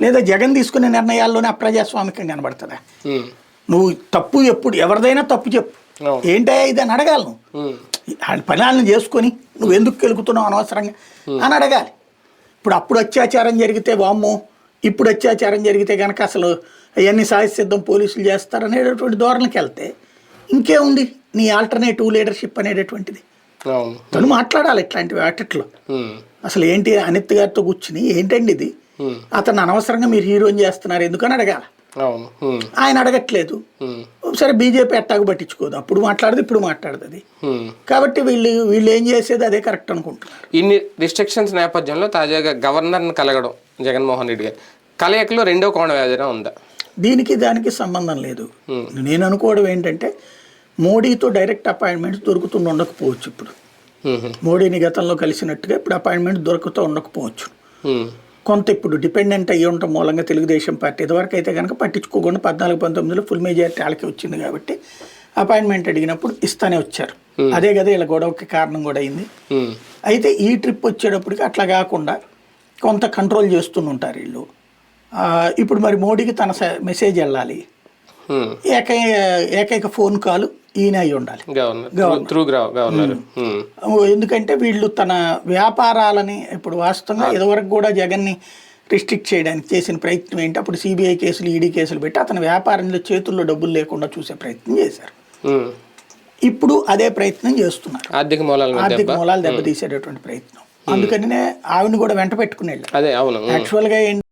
లేదా జగన్ తీసుకునే నిర్ణయాల్లోనే అప్రజాస్వామికం కనబడుతుందా? నువ్వు తప్పు ఎప్పుడు ఎవరిదైనా తప్పు చెప్పు, ఏంటయ్యా ఇది అని అడగాలి. నువ్వు పనాలను చేసుకొని నువ్వు ఎందుకు కెలుకుతున్నావు అనవసరంగా అని అడగాలి. అప్పుడు అత్యాచారం జరిగితే వామ్మో, ఇప్పుడు అత్యాచారం జరిగితే కనుక అసలు అవన్నీ సాయసిద్ధం పోలీసులు చేస్తారనేటటువంటి ధోరణికి వెళ్తే ఇంకేముంది నీ ఆల్టర్నేటివ్ లీడర్షిప్ అనేటటువంటిది. తను మాట్లాడాలి ఇట్లాంటి వాటిట్లో. అసలు ఏంటి అనిత్ గారితో కూర్చుని ఏంటండి ఇది, అతను అనవసరంగా మీరు హీరోని చేస్తున్నారు ఎందుకని అడగాలి. ఆయన అడగట్లేదు. సరే బీజేపీ ఎట్టాగు పట్టించుకోదు, అప్పుడు మాట్లాడదు ఇప్పుడు మాట్లాడుతుంది. కాబట్టి వీళ్ళు ఏం చేసేది అదే కరెక్ట్ అనుకుంటున్నారు. ఇన్ని రిస్ట్రిక్షన్స్ నేపథ్యంలో తాజాగా గవర్నర్ని కలగడం జగన్మోహన్ రెడ్డి గారు కలయికలో రెండో కోణం ఏదైనా ఉందా? దానికి సంబంధం లేదు. నేను అనుకోవడం ఏంటంటే మోడీతో డైరెక్ట్ అపాయింట్మెంట్స్ దొరుకుతూ ఉండకపోవచ్చు. ఇప్పుడు మోడీని గతంలో కలిసినట్టుగా ఇప్పుడు అపాయింట్మెంట్ దొరుకుతూ ఉండకపోవచ్చు. కొంత ఇప్పుడు డిపెండెంట్ అయ్యి ఉండటం మూలంగా తెలుగుదేశం పార్టీ ఇదివరకు అయితే కనుక పట్టించుకోకుండా 14-19లో ఫుల్ మెజారిటీ వాళ్ళకి వచ్చింది కాబట్టి అపాయింట్మెంట్ అడిగినప్పుడు ఇస్తానే వచ్చారు. అదే కదా ఇలా గొడవకి కారణం కూడా అయింది. అయితే ఈ ట్రిప్ వచ్చేటప్పటికి అట్లా కాకుండా కొంత కంట్రోల్ చేస్తుంటారు వీళ్ళు. ఇప్పుడు మరి మోడీకి తన మెసేజ్ వెళ్ళాలి, ఏకైక ఫోన్ కాల్ ఈయన అయి ఉండాలి ఎందుకంటే వీళ్ళు తన వ్యాపారాలని ఇప్పుడు వాస్తవంగా ఇదివరకు కూడా జగన్ని రిస్ట్రిక్ట్ చేయడానికి చేసిన ప్రయత్నం ఏంటి, అప్పుడు సిబిఐ కేసులు ఈడీ కేసులు పెట్టి అతని వ్యాపారంలో చేతుల్లో డబ్బులు లేకుండా చూసే ప్రయత్నం చేశారు. ఇప్పుడు అదే ప్రయత్నం చేస్తున్నారు, ఆర్థిక మూలాలు దెబ్బతీసేటటువంటి ప్రయత్నం. అందుకనే ఆవిడని కూడా వెంట పెట్టుకుని వెళ్ళారు. యాక్చువల్గా